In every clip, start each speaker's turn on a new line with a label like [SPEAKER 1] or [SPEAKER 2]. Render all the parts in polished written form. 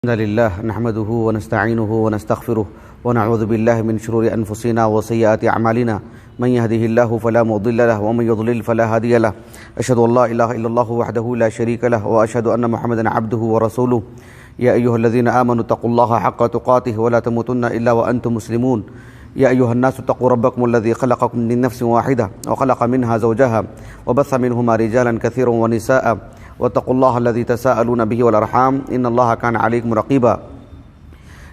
[SPEAKER 1] الحمد لله نحمده ونستعينه ونستغفره ونعوذ بالله من شرور أنفسنا وسيئات أعمالنا من يهده الله فلا مضل له ومن يضلل فلا هادي له أشهد أن لا إله إلا الله وحده لا شريك له وأشهد أن محمدا عبده ورسوله يا أيها الذين آمنوا اتقوا الله حق تقاته ولا تموتن إلا وأنتم مسلمون يا أيها الناس اتقوا ربكم الذي خلقكم من نفس واحدة وخلق منها زوجها وبث منهما رجالا كثيرا ونساء واتقوا الله الذي تساءلون به والأرحام إن الله كان عليكم رقيبا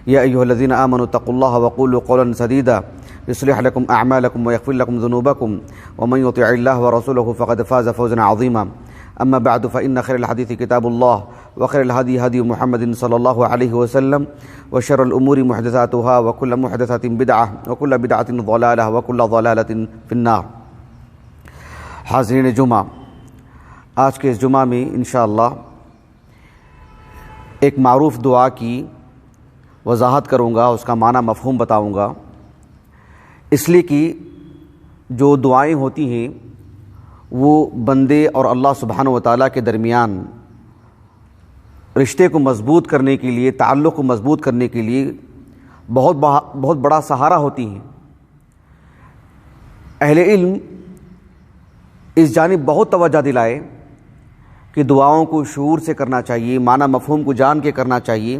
[SPEAKER 1] يا أيها الذين آمنوا اتقوا الله وقولوا قولا سديدا يصلح لكم أعمالكم ويغفر لكم ذنوبكم ومن يطع الله ورسوله فقد فاز فوزا عظيما أما بعد فإن خير الحديث كتاب الله وخير الهدي هدي محمد صلى الله عليه وسلم وشر الأمور محدثاتها وكل محدثة بدعة وكل بدعة ضلالة وكل ضلالة في النار. حاضرین جمعہ، آج کے اس جمعہ میں انشاءاللہ ایک معروف دعا کی وضاحت کروں گا، اس کا معنی مفہوم بتاؤں گا، اس لیے کہ جو دعائیں ہوتی ہیں وہ بندے اور اللہ سبحانہ و تعالیٰ کے درمیان رشتے کو مضبوط کرنے کے لیے، تعلق کو مضبوط کرنے کے لیے بہت بڑا سہارا ہوتی ہیں. اہل علم اس جانب بہت توجہ دلائے کہ دعاؤں کو شعور سے کرنا چاہیے، معنی مفہوم کو جان کے کرنا چاہیے.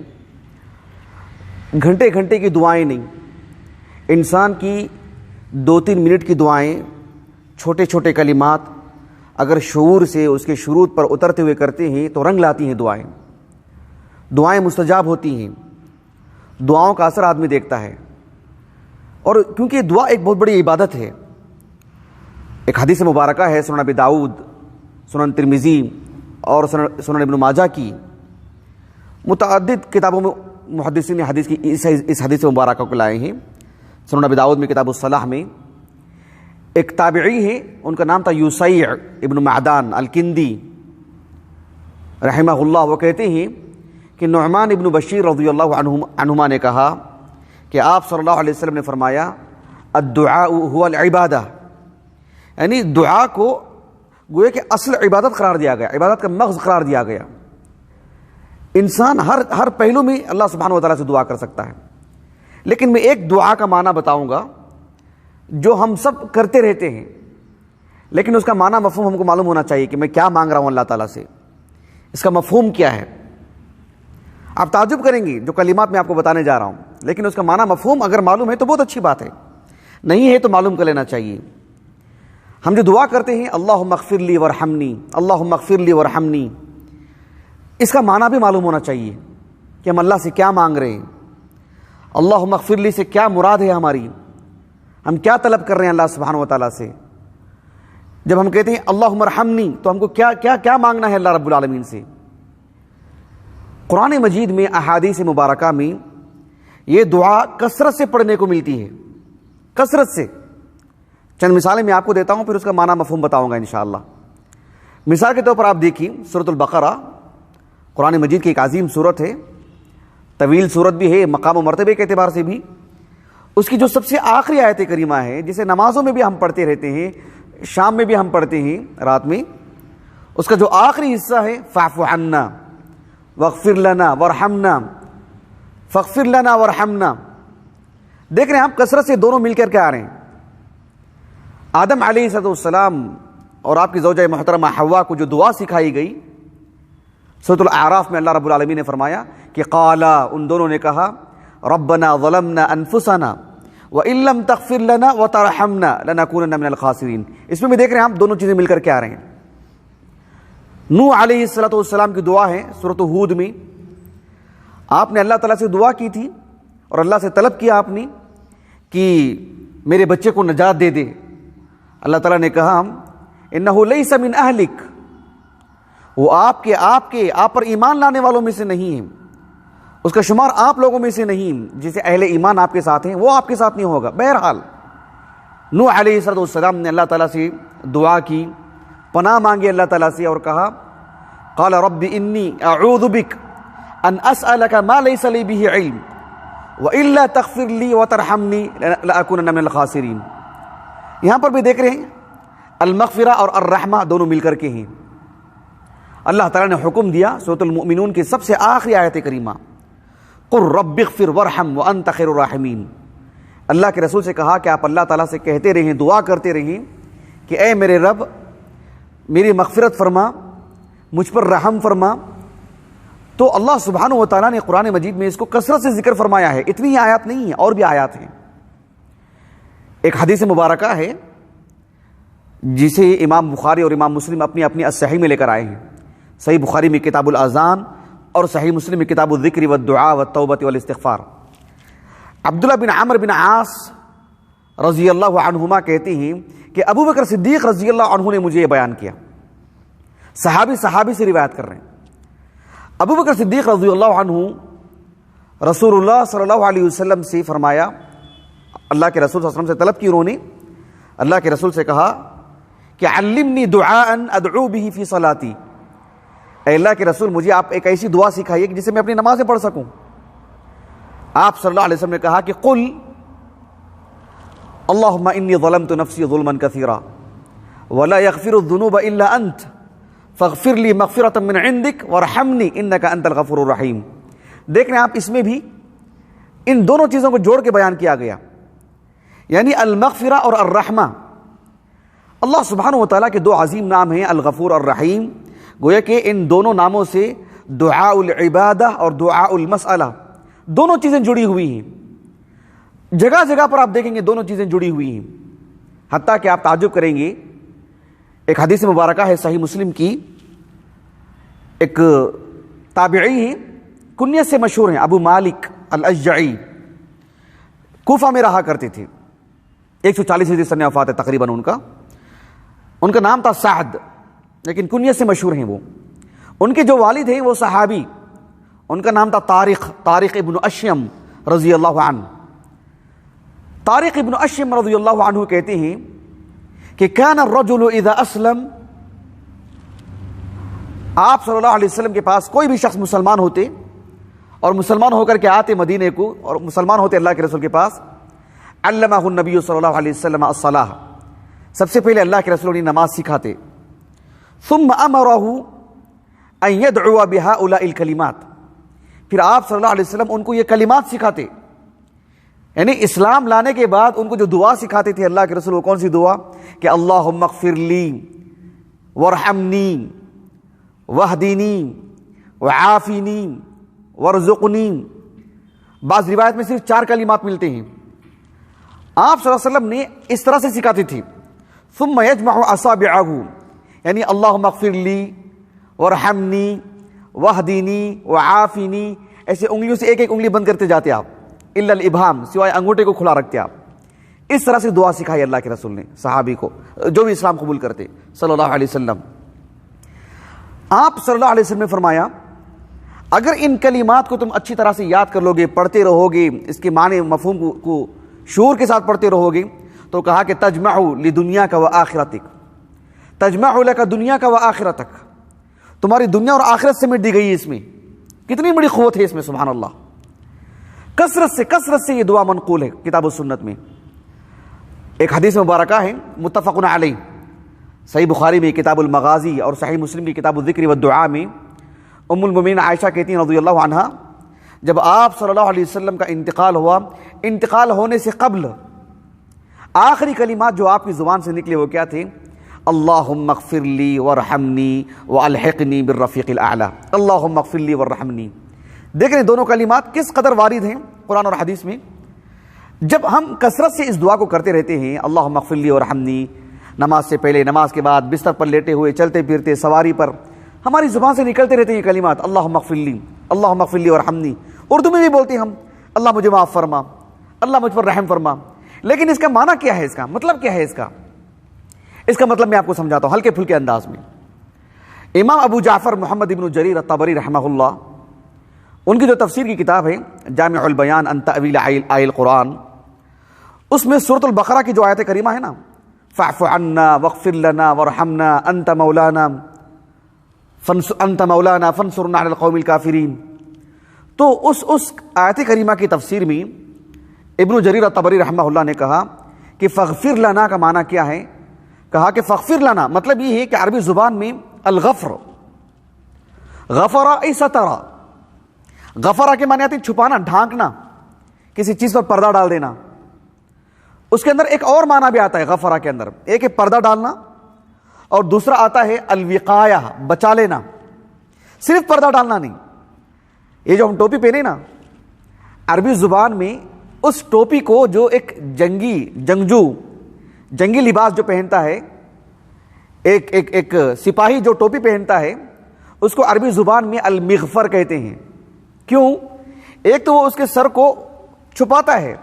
[SPEAKER 1] گھنٹے گھنٹے کی دعائیں نہیں، انسان کی 2-3 منٹ کی دعائیں، چھوٹے چھوٹے کلمات اگر شعور سے اس کے شروط پر اترتے ہوئے کرتے ہیں تو رنگ لاتی ہیں. دعائیں مستجاب ہوتی ہیں، دعاؤں کا اثر آدمی دیکھتا ہے. اور کیونکہ دعا ایک بہت بڑی عبادت ہے. ایک حدیث مبارکہ ہے سنن ابی داؤد، سنن ترمذی اور سنن ابن ماجہ کی. متعدد کتابوں میں محدثین نے حدیث کی اس حدیث مبارکہ کو لائے ہیں. سنن ابی داؤد میں کتاب الصلاح میں ایک تابعی ہیں، ان کا نام تھا یوسیع ابن معدان الکندی رحمہ اللہ. وہ کہتے ہیں کہ نعمان ابن بشیر رضی اللہ عنہما نے کہا کہ آپ صلی اللہ علیہ وسلم نے فرمایا الدعاء هو العبادہ، یعنی دعا کو گویا کہ اصل عبادت قرار دیا گیا، عبادت کا مغز قرار دیا گیا. انسان ہر پہلو میں اللہ سبحانہ و تعالیٰ سے دعا کر سکتا ہے، لیکن میں ایک دعا کا معنی بتاؤں گا جو ہم سب کرتے رہتے ہیں، لیکن اس کا معنی مفہوم ہم کو معلوم ہونا چاہیے کہ میں کیا مانگ رہا ہوں اللہ تعالیٰ سے، اس کا مفہوم کیا ہے. آپ تعجب کریں گے جو کلمات میں آپ کو بتانے جا رہا ہوں، لیکن اس کا معنی مفہوم اگر معلوم ہے تو بہت اچھی بات ہے، نہیں ہے تو معلوم کر لینا چاہیے. ہم جو دعا کرتے ہیں اللہم اغفر لی ورحمنی، اللہم اغفر لی ورحمنی، اس کا معنی بھی معلوم ہونا چاہیے کہ ہم اللہ سے کیا مانگ رہے ہیں. اللہم اغفر لی سے کیا مراد ہے ہماری، ہم کیا طلب کر رہے ہیں اللہ سبحانہ و تعالیٰ سے. جب ہم کہتے ہیں اللہم ارحمنی تو ہم کو کیا کیا کیا مانگنا ہے اللہ رب العالمین سے. قرآن مجید میں احادیث مبارکہ میں یہ دعا کثرت سے پڑھنے کو ملتی ہے، کثرت سے. چند مثالیں میں آپ کو دیتا ہوں، پھر اس کا معنی مفہوم بتاؤں گا انشاءاللہ. مثال کے طور پر آپ دیکھیں سورۃ البقرہ، قرآن مجید کی ایک عظیم سورت ہے، طویل سورت بھی ہے مقام و مرتبے کے اعتبار سے بھی. اس کی جو سب سے آخری آیت کریمہ ہے جسے نمازوں میں بھی ہم پڑھتے رہتے ہیں، شام میں بھی ہم پڑھتے ہیں رات میں، اس کا جو آخری حصہ ہے فاعف عنا واغفر لنا وارحمنا، فاغفر لنا وارحمنا. دیکھ رہے ہیں آپ کثرت سے دونوں مل کر کے آ رہے ہیں. آدم علیہ السلام اور آپ کی زوجہ محترمہ حوا کو جو دعا سکھائی گئی، سورۃ الاعراف میں اللہ رب العالمین نے فرمایا کہ قالا، ان دونوں نے کہا ربنا ظلمنا انفسنا وان لم تغفر لنا وترحمنا لنكونن من الخاسرین. اس میں بھی دیکھ رہے ہیں آپ دونوں چیزیں مل کر کے آ رہے ہیں. نوح علیہ السلام کی دعا ہے سورۃ ہود میں، آپ نے اللہ تعالیٰ سے دعا کی تھی اور اللہ سے طلب کیا آپ نے کہ میرے بچے کو نجات دے دے. اللہ تعالیٰ نے کہا انہ لیس من اہلک، وہ آپ پر ایمان لانے والوں میں سے نہیں ہے، اس کا شمار آپ لوگوں میں سے نہیں، جسے اہل ایمان آپ کے ساتھ ہیں وہ آپ کے ساتھ نہیں ہوگا. بہرحال نوح علیہ السلام نے اللہ تعالیٰ سے دعا کی، پناہ مانگی اللہ تعالیٰ سے اور کہا قال رب انی اعوذ بک ان اسألک ما لیس لی بہ علم والا تغفر لی وترحمنی لاکونن من الخاسرین. یہاں پر بھی دیکھ رہے ہیں المغفرہ اور الرحمہ دونوں مل کر کے ہیں. اللہ تعالیٰ نے حکم دیا سورۃ المؤمنون کی سب سے آخری آیت کریمہ قل رب اغفر وارحم وانت خیر الراحمین، اللہ کے رسول سے کہا کہ آپ اللہ تعالیٰ سے کہتے رہیں، دعا کرتے رہیں کہ اے میرے رب میری مغفرت فرما، مجھ پر رحم فرما۔ تو اللہ سبحانہ و تعالیٰ نے قرآن مجید میں اس کو کثرت سے ذکر فرمایا ہے۔ اتنی ہی آیات نہیں ہیں، اور بھی آیات ہیں۔ ایک حدیث مبارکہ ہے جسے امام بخاری اور امام مسلم اپنی اپنی الصحیح میں لے کر آئے ہیں۔ صحیح بخاری میں کتاب الاذان اور صحیح مسلم میں کتاب الذکر والدعاء والتوبہ والاستغفار۔ عبداللہ بن عمرو بن عاص رضی اللہ عنہما کہتے ہیں کہ ابو بکر صدیق رضی اللہ عنہ نے مجھے یہ بیان کیا۔ صحابی سے روایت کر رہے ہیں۔ ابو بکر صدیق رضی اللہ عنہ رسول اللہ صلی اللہ علیہ وسلم سے فرمایا، اللہ کے رسول صلی اللہ علیہ وسلم سے طلب کی انہوں نے، اللہ کے رسول سے کہا کہ علمنی دعاء ادعو به فی صلاتی، اے اللہ کے رسول مجھے آپ ایک ایسی دعا سکھائیے جسے میں اپنی نماز میں پڑھ سکوں۔ آپ صلی اللہ علیہ وسلم نے کہا کہ قل اللہم انی ظلمت نفسی ظلما کثیرا ولا یغفر الذنوب الا انت فاغفر لی مغفرۃ من عندک وارحمنی انک انت الغفور الرحیم۔ دیکھ رہے ہیں آپ، اس میں بھی ان دونوں چیزوں کو جوڑ کے بیان کیا گیا، یعنی المغفرہ اور الرحمہ۔ اللہ سبحانہ و تعالیٰ کے دو عظیم نام ہیں الغفور اور الرحیم، گویا کہ ان دونوں ناموں سے دعاء العبادہ اور دعاء المسئلہ دونوں چیزیں جڑی ہوئی ہیں۔ جگہ جگہ پر آپ دیکھیں گے دونوں چیزیں جڑی ہوئی ہیں، حتیٰ کہ آپ تعجب کریں گے۔ ایک حدیث مبارکہ ہے صحیح مسلم کی، ایک تابعی ہیں، کنیت سے مشہور ہیں، ابو مالک الاشجعی، کوفہ میں رہا کرتے تھے، 140 ہجری سن وفات ہے تقریباً ان کا نام تھا سعد، لیکن کنیت سے مشہور ہیں وہ۔ ان کے جو والد ہیں وہ صحابی، ان کا نام تھا طارق ابن اشیم رضی اللہ عنہ۔ طارق ابن اشیم رضی اللہ عنہ کہتے ہیں کہ کان الرجل اذا اسلم، آپ صلی اللہ علیہ وسلم کے پاس کوئی بھی شخص مسلمان ہوتے اور مسلمان ہو کر کے آتے مدینے کو اور مسلمان ہوتے اللہ کے رسول کے پاس، علمہ النبی صلی اللہ علیہ وسلم الصلاۃ، سب سے پہلے اللہ کے رسول نے نماز سکھاتے، ثم امرہ ان يدعو بهؤلاء الکلمات، پھر آپ صلی اللہ علیہ وسلم ان کو یہ کلمات سکھاتے، یعنی اسلام لانے کے بعد ان کو جو دعا سکھاتے تھے اللہ کے رسول، وہ کون سی دعا؟ کہ اللہم اغفر لی وارحمنی واہدینی وعافینی وارزقنی۔ بعض روایت میں صرف 4 کلمات ملتے ہیں، آپ صلی اللہ علیہ وسلم نے اس طرح سے سکھاتی تھی۔ ثم یجمع اصابعہ، یعنی اللہم اغفر لی وارحمنی واہدینی وعافینی، ایسے انگلیوں سے ایک ایک انگلی بند کرتے جاتے آپ، الا الابہام، سوائے انگوٹھے کو کھلا رکھتے آپ۔ اس طرح سے دعا سکھائی اللہ کے رسول نے صحابی کو جو بھی اسلام قبول کرتے صلی اللہ علیہ وسلم۔ آپ صلی اللہ علیہ وسلم نے فرمایا اگر ان کلمات کو تم اچھی طرح سے یاد کر لو گے، پڑھتے رہو گے، اس کے معنی مفہوم کو شعور کے ساتھ پڑھتے رہو گے، تو کہا کہ تجمع لدنیا کا وآخرتک، تجمع لک دنیا کا وآخرتک، تمہاری دنیا اور آخرت سے مٹ دی گئی ہے۔ اس میں کتنی بڑی قوت ہے اس میں، سبحان اللہ۔ کثرت سے یہ دعا منقول ہے کتاب و سنت میں۔ ایک حدیث مبارکہ ہے متفق علیہ، صحیح بخاری میں کتاب المغازی اور صحیح مسلم کی کتاب الذکر والدعاء میں ام المومنین عائشہ کہتی ہیں رضی اللہ عنہا، جب آپ صلی اللہ علیہ وسلم کا انتقال ہوا، انتقال ہونے سے قبل آخری کلمات جو آپ کی زبان سے نکلے وہ کیا تھے؟ اللہم اغفر لی وارحمنی والحقنی بالرفیق الاعلی، اللہم اغفر لی وارحمنی۔ دیکھ رہے ہیں دونوں کلمات کس قدر وارد ہیں قرآن اور حدیث میں۔ جب ہم کثرت سے اس دعا کو کرتے رہتے ہیں، اللہم اغفر لی وارحمنی، نماز سے پہلے، نماز کے بعد، بستر پر لیٹے ہوئے، چلتے پھرتے، سواری پر، ہماری زبان سے نکلتے رہتے ہیں یہ کلمات، اللہم اغفر لی، اللہم اغفر لی وارحمنی۔ اردو میں بھی بولتے ہیں ہم، اللہ مجھے معاف فرما، اللہ مجھ پر رحم فرما، لیکن اس کا معنی کیا ہے؟ اس کا مطلب کیا ہے؟ اس کا مطلب میں آپ کو سمجھاتا ہوں ہلکے پھلکے انداز میں۔ امام ابو جعفر محمد ابن جریر الطبری رحمہ اللہ، ان کی جو تفسیر کی کتاب ہے جامع البیان عن تأویل آیات القرآن، اس میں سورۃ البقرہ کی جو آیت کریمہ ہے نا، فاعف عنا واغفر لنا وارحمنا انت مولانا فانصرنا علی القوم الکافرین، تو اس آیت کریمہ کی تفسیر میں ابن جریر الطبری رحمہ اللہ نے کہا کہ فاغفر لنا کا معنی کیا ہے؟ کہا کہ فاغفر لنا مطلب یہ ہے کہ عربی زبان میں الغفر، غفر ای سترا، غفرہ کے معنی آتی چھپانا، ڈھانکنا، کسی چیز پر پردہ ڈال دینا۔ اس کے اندر ایک اور معنی بھی آتا ہے غفرہ کے اندر، ایک ہے پردہ ڈالنا اور دوسرا آتا ہے الوقایہ، بچا لینا۔ صرف پردہ ڈالنا نہیں، یہ جو ہم ٹوپی پہنے نا، عربی زبان میں اس ٹوپی کو جو ایک جنگی لباس جو پہنتا ہے، ایک سپاہی جو ٹوپی پہنتا ہے، اس کو عربی زبان میں المغفر کہتے ہیں۔ کیوں؟ ایک تو وہ اس کے سر کو چھپاتا ہے،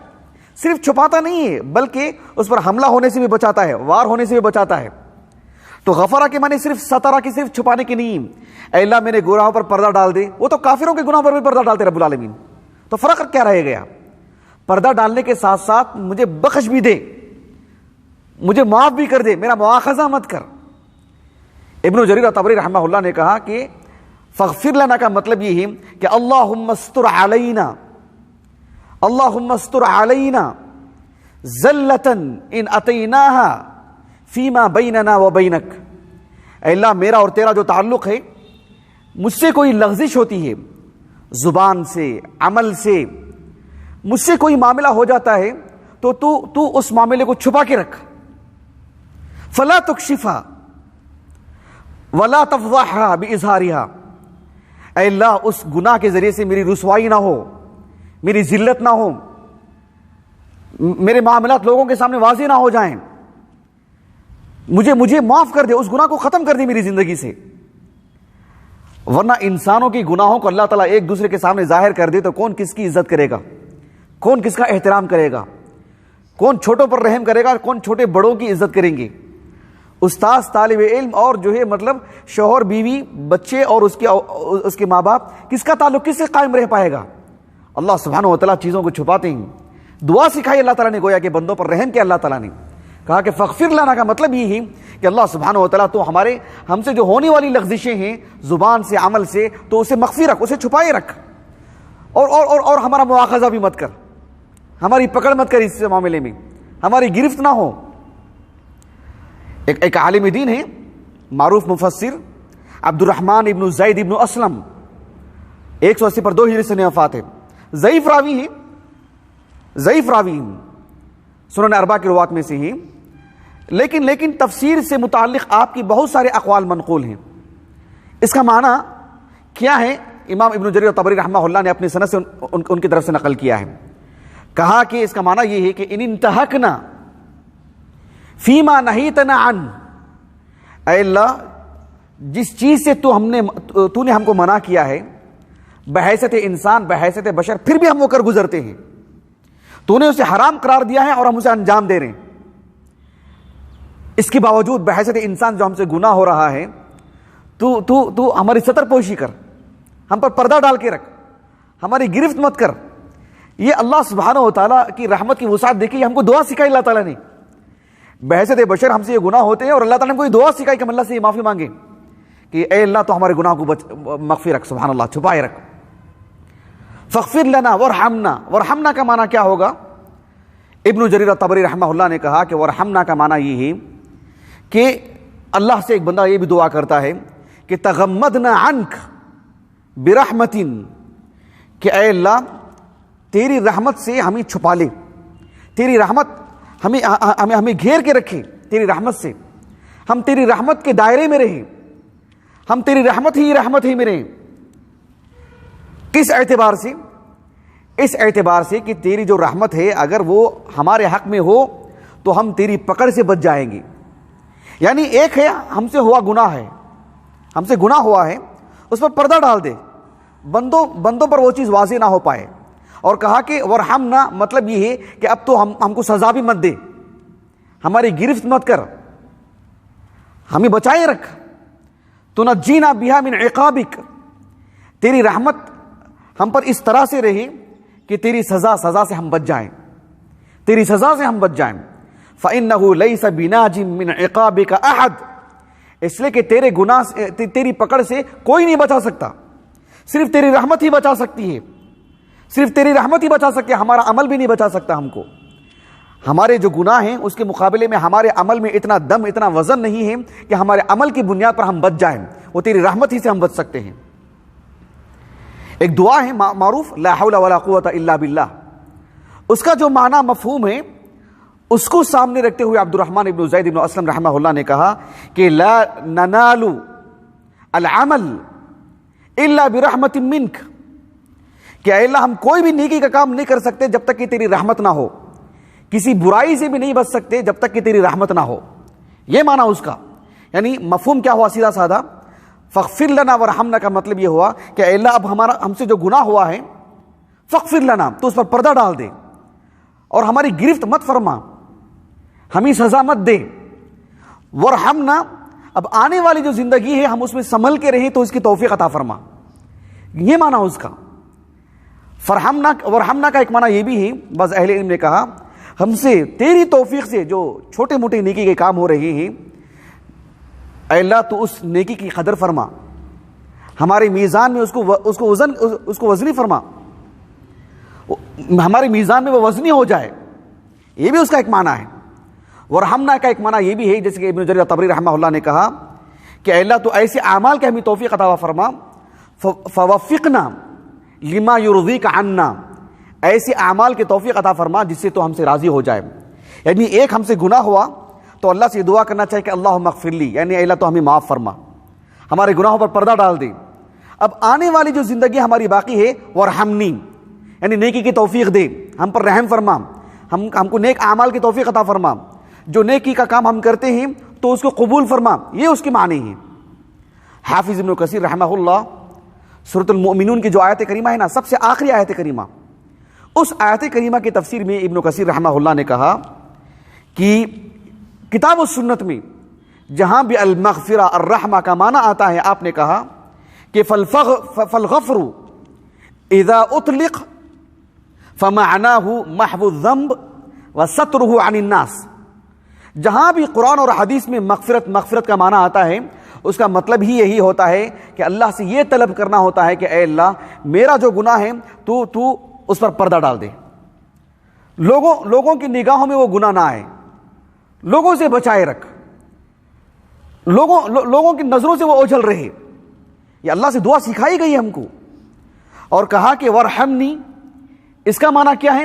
[SPEAKER 1] صرف چھپاتا نہیں ہے بلکہ اس پر حملہ ہونے سے بھی بچاتا ہے، وار ہونے سے بھی بچاتا ہے۔ تو غفرہ کے معنی صرف سترہ کی، صرف چھپانے کی نہیں، اے اللہ میرے گناہوں پر پردہ ڈال دے۔ وہ تو کافروں کے گناہوں پر بھی پردہ ڈالتے رب العالمین، تو فرق کیا رہ گیا؟ پردہ ڈالنے کے ساتھ ساتھ مجھے بخش بھی دے، مجھے معاف بھی کر دے، میرا مواخذہ مت کر۔ ابن جریر طبری رحمہ اللہ نے کہا کہ فاغفر لنا کا مطلب یہ ہے کہ اللہم استر علینا، اللہم استر علینا زلتا ان اتیناہا فیما بیننا و بینک۔ اے اللہ میرا اور تیرا جو تعلق ہے، مجھ سے کوئی لغزش ہوتی ہے، زبان سے، عمل سے، مجھ سے کوئی معاملہ ہو جاتا ہے تو تو اس معاملے کو چھپا کے رکھ، فلا تکشفا ولا تفضحها باظہارها۔ اے اللہ اس گناہ کے ذریعے سے میری رسوائی نہ ہو، میری ذلت نہ ہو، میرے معاملات لوگوں کے سامنے واضح نہ ہو جائیں، مجھے معاف کر دے، اس گناہ کو ختم کر دے میری زندگی سے۔ ورنہ انسانوں کی گناہوں کو اللہ تعالیٰ ایک دوسرے کے سامنے ظاہر کر دے تو کون کس کی عزت کرے گا، کون کس کا احترام کرے گا، کون چھوٹوں پر رحم کرے گا، کون چھوٹے بڑوں کی عزت کریں گے۔ استاذ، طالب علم اور جو ہے مطلب شوہر، بیوی، بچے اور اس کے ماں باپ، کس کا تعلق کس سے قائم رہ پائے گا؟ اللہ سبحانہ و تعالیٰ چیزوں کو چھپاتے ہیں۔ دعا سکھائی اللہ تعالیٰ نے، گویا کہ بندوں پر رحم کیا اللہ تعالیٰ نے، کہا کہ فاغفر لنا کا مطلب یہ ہے کہ اللہ سبحانہ و تعالیٰ تو ہم سے جو ہونے والی لغزشیں ہیں زبان سے، عمل سے، تو اسے مخفی رکھ، اسے چھپائے رکھ، اور ہمارا مواخذہ بھی مت کر، ہماری پکڑ مت کر، اس معاملے میں ہماری گرفت نہ ہو۔ ایک عالم دین ہے معروف مفسر عبد الرحمن ابن زید ابن اسلم، 180 پر 2 ہجری سے وفات ہے، ضعیف راوی ہیں، سنن اربعہ کی روات میں سے ہیں، لیکن تفسیر سے متعلق آپ کی بہت سارے اقوال منقول ہیں۔ اس کا معنی کیا ہے؟ امام ابن جریر طبری رحمہ اللہ نے اپنی سند سے ان کی طرف سے نقل کیا ہے، کہا کہ اس کا معنی یہ ہے کہ ان انتہکنا فیما نہیتنا عن، اے اللہ جس چیز سے تو نے ہم کو منع کیا ہے، بحیثیت انسان، بحیثیت بشر، پھر بھی ہم وہ کر گزرتے ہیں، تو نے اسے حرام قرار دیا ہے اور ہم اسے انجام دے رہے ہیں، اس کے باوجود بحیثیت انسان جو ہم سے گناہ ہو رہا ہے، تو ہماری ستر پوشی کر، ہم پر پردہ ڈال کے رکھ، ہماری گرفت مت کر۔ یہ اللہ سبحانہ و تعالیٰ کی رحمت کی وسعت دیکھی، ہم کو دعا سکھائی اللہ تعالیٰ نے، بحیثیت بشر ہم سے یہ گناہ ہوتے ہیں اور اللہ تعالیٰ نے کوئی دعا سکھائی کہ ہم اللہ سے یہ معافی مانگے کہ اے اللہ تو ہمارے گناہ کو مغفر رکھ، سبحان اللہ، چھپائے رکھ۔ فاغفر لنا ورحمنا، ورحمنا کا معنی کیا ہوگا؟ ابن جریر طبری رحمہ اللہ نے کہا کہ ورحمنا کا معنی یہ ہے کہ اللہ سے ایک بندہ یہ بھی دعا کرتا ہے کہ تغمدنا عنک برحمت، کہ اے اللہ تیری رحمت سے ہمیں چھپا لے، تیری رحمت ہمیں گھیر کے رکھے، تیری رحمت سے ہم تیری رحمت کے دائرے میں رہیں، ہم تیری رحمت ہی میں رہیں۔ کس اعتبار سے؟ اس اعتبار سے کہ تیری جو رحمت ہے اگر وہ ہمارے حق میں ہو تو ہم تیری پکڑ سے بچ جائیں گے۔ یعنی ایک ہے ہم سے ہوا گناہ ہے، ہم سے گناہ ہوا ہے، اس پر پردہ ڈال دے، بندوں پر وہ چیز واضح نہ ہو پائے، اور کہا کہ ورحمنا مطلب یہ ہے کہ اب تو ہم کو سزا بھی مت دے، ہماری گرفت مت کر، ہمیں بچائے رکھ، تنجینا بہا من عقابک، تیری رحمت ہم پر اس طرح سے رہے کہ تیری سزا سے ہم بچ جائیں، تیری سزا سے ہم بچ جائیں۔ فإنہ لیس بناج من عقابک احد، اس لیے کہ تیرے گناہ سے، تیری پکڑ سے کوئی نہیں بچا سکتا، صرف تیری رحمت ہی بچا سکتی ہے، صرف تیری رحمت ہی بچا سکتی ہے، ہمارا عمل بھی نہیں بچا سکتا ہم کو۔ ہمارے جو گناہ ہیں اس کے مقابلے میں ہمارے عمل میں اتنا دم، اتنا وزن نہیں ہے کہ ہمارے عمل کی بنیاد پر ہم بچ جائیں، وہ تیری رحمت ہی سے ہم بچ سکتے ہیں۔ ایک دعا ہے معروف لا حول ولا قوت الا باللہ، اس کا جو معنی مفہوم ہے اس کو سامنے رکھتے ہوئے عبد الرحمن ابن زید ابن اسلم رحمہ اللہ نے کہا کہ لا ننال العمل الا برحمت منک، کہ اے اللہ ہم کوئی بھی نیکی کا کام نہیں کر سکتے جب تک کہ تیری رحمت نہ ہو، کسی برائی سے بھی نہیں بچ سکتے جب تک کہ تیری رحمت نہ ہو. یہ معنی اس کا، یعنی مفہوم کیا ہوا سیدھا سادہ، فاغفر لنا ورحمنا کا مطلب یہ ہوا کہ اے اللہ اب ہم سے جو گناہ ہوا ہے فاغفر لنا، تو اس پر پردہ ڈال دے اور ہماری گرفت مت فرما، ہمیں سزا مت دے. ورحمنا، اب آنے والی جو زندگی ہے ہم اس میں سنبھل کے رہیں تو اس کی توفیق عطا فرما، یہ معنی اس کا. ورحمنا کا ایک معنی یہ بھی ہے، بعض اہل علم نے کہا ہم سے تیری توفیق سے جو چھوٹے موٹے نیکی کے کام ہو رہے ہیں اے اللہ تو اس نیکی کی قدر فرما، ہمارے میزان میں اس کو وزنی فرما، ہمارے میزان میں وہ وزنی ہو جائے، یہ بھی اس کا ایک معنی ہے. ورحمنا کا ایک معنی یہ بھی ہے جیسے کہ ابن جریر طبری رحمہ اللہ نے کہا کہ اے اللہ تو ایسے اعمال کے ہمیں توفیق عطا فرما، فوفقنا لما یرضیک عنا، ایسے اعمال کے توفیق عطا فرما جس سے تو ہم سے راضی ہو جائے. یعنی ایک ہم سے گناہ ہوا تو اللہ سے دعا کرنا چاہیے کہ اللہم اغفر لی، یعنی اے اللہ تو ہمیں معاف فرما، ہمارے گناہوں پر پردہ ڈال دے. اب آنے والی جو زندگی ہماری باقی ہے ورحمنی، یعنی نیکی کی توفیق دے، ہم پر رحم فرما، ہم کو نیک اعمال کی توفیق عطا فرما، جو نیکی کا کام ہم کرتے ہیں تو اس کو قبول فرما، یہ اس کے معنی ہیں. حافظ ابن کثیر رحمہ اللہ سورۃ المؤمنون کی جو آیت کریمہ ہے نا، سب سے آخری آیت کریمہ، اس آیت کریمہ کی تفسیر میں ابن کثیر رحمہ اللہ نے کہا کہ کتاب و سنت میں جہاں بھی المغفرہ الرحمہ کا معنی آتا ہے آپ نے کہا کہ فالغفر اذا اطلق فمعناہ محو الذنب وسترہ عن الناس. جہاں بھی قرآن اور حدیث میں مغفرت کا معنی آتا ہے اس کا مطلب ہی یہی ہوتا ہے کہ اللہ سے یہ طلب کرنا ہوتا ہے کہ اے اللہ میرا جو گناہ ہے تو اس پر پردہ ڈال دے، لوگوں کی نگاہوں میں وہ گناہ نہ آئے، لوگوں سے بچائے رکھ، لوگوں کی نظروں سے وہ اوجھل رہے. یہ اللہ سے دعا سکھائی گئی ہم کو. اور کہا کہ ورحمنی، اس کا معنی کیا ہے؟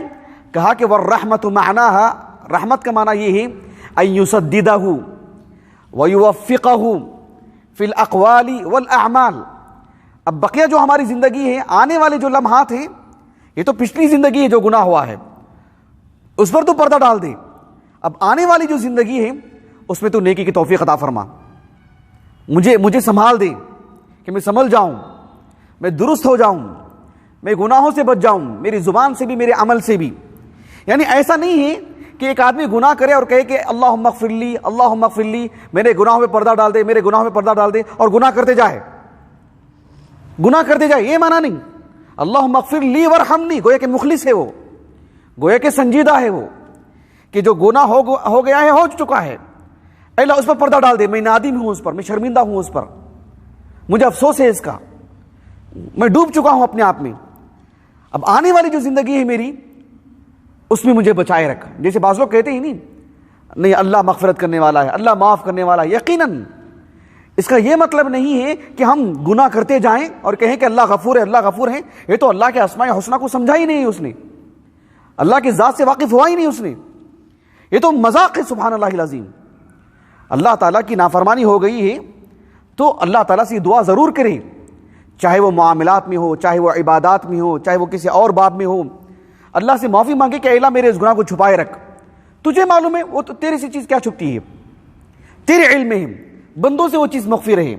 [SPEAKER 1] کہا کہ والرحمت معناہا، رحمت کا معنی یہ ہے ان یسددہ ویوفقہ فی الاقوال والاعمال. اب بقیہ جو ہماری زندگی ہے، آنے والے جو لمحات ہیں، یہ تو پچھلی زندگی ہے جو گناہ ہوا ہے اس پر تو پردہ ڈال دے. اب آنے والی جو زندگی ہے اس میں تو نیکی کی توفیق عطا فرما، مجھے سنبھال دے کہ میں سنبھل جاؤں، میں درست ہو جاؤں، میں گناہوں سے بچ جاؤں، میری زبان سے بھی میرے عمل سے بھی. یعنی ایسا نہیں ہے کہ ایک آدمی گناہ کرے اور کہے کہ اللہم اغفر لی، اللہم اغفر لی، میرے گناہوں پہ پردہ ڈال دے، میرے گناہوں پہ پردہ ڈال دے، اور گناہ کرتے جائے، یہ معنی نہیں. اللہم اغفر لی ورحمنی، گویا کہ مخلص ہے وہ، گویا کہ سنجیدہ ہے وہ، کہ جو گناہ ہو گیا ہے، ہو چکا ہے، اے اللہ اس پر پردہ ڈال دے، میں نادم ہوں اس پر، میں شرمندہ ہوں اس پر، مجھے افسوس ہے اس کا، میں ڈوب چکا ہوں اپنے آپ میں. اب آنے والی جو زندگی ہے میری اس میں مجھے بچائے رکھ. جیسے بعض لوگ کہتے ہی نہیں اللہ مغفرت کرنے والا ہے، اللہ معاف کرنے والا ہے. یقیناً اس کا یہ مطلب نہیں ہے کہ ہم گناہ کرتے جائیں اور کہیں کہ اللہ غفور ہے، اللہ غفور ہے. یہ تو اللہ کے اسماء حسنہ کو سمجھا ہی نہیں اس نے، اللہ کی ذات سے واقف ہوا ہی نہیں اس نے. یہ تو مذاق ہے. سبحان اللہ العظیم. اللہ تعالیٰ کی نافرمانی ہو گئی ہے تو اللہ تعالیٰ سے دعا ضرور کریں، چاہے وہ معاملات میں ہو، چاہے وہ عبادات میں ہو، چاہے وہ کسی اور باب میں ہو. اللہ سے معافی مانگے کہ اے اللہ میرے اس گناہ کو چھپائے رکھ. تجھے معلوم ہے وہ تو تیرے سے چیز کیا چھپتی ہے، تیرے علم میں ہے، بندوں سے وہ چیز مخفی رہے.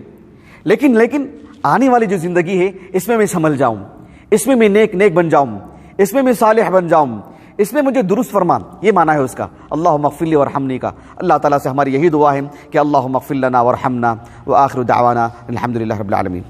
[SPEAKER 1] لیکن آنے والی جو زندگی ہے اس میں میں سنبھل جاؤں، اس میں میں نیک بن جاؤں، اس میں میں صالح بن جاؤں، اس میں مجھے درست فرما. یہ معنی ہے اس کا اللہم اغفر لی ورحمنی کا. اللہ تعالیٰ سے ہماری یہی دعا ہے کہ اللہم اغفر لنا ورحمنا، وآخر دعوانا الحمدللہ رب العالمین.